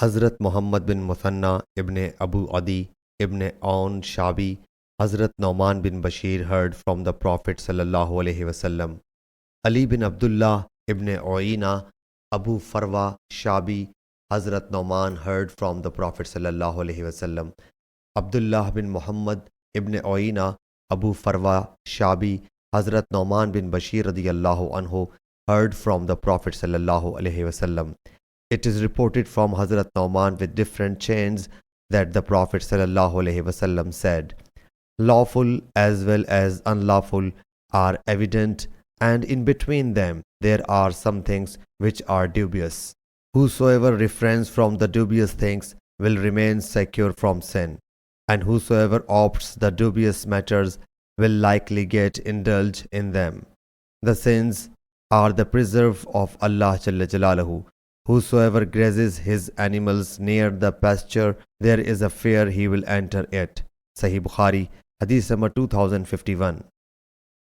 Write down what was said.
Hazrat Muhammad bin Musanna ibn Abu Adi ibn Aun Shabi, Hazrat Nauman bin Bashir heard from the Prophet ﷺ. Ali bin Abdullah ibn Uaina, Abu Farwa Shabi, Hazrat Nauman heard from the Prophet ﷺ. Abdullah bin Muhammad ibn Uaina, Abu Farwa Shabi, Hazrat Nauman bin Bashir radiyallahu anhu heard from the Prophet ﷺ. It is reported from Hazrat Nauman with different chains that the Prophet ﷺ said, "Lawful as well as unlawful are evident, and in between them there are some things which are dubious. Whosoever refrains from the dubious things will remain secure from sin, and whosoever opts the dubious matters will likely get indulged in them. The sins are the preserve of Allah Jalla Jalaluhu. Whosoever grazes his animals near the pasture, there is a fear he will enter it." Sahih Bukhari, Hadith number 2051.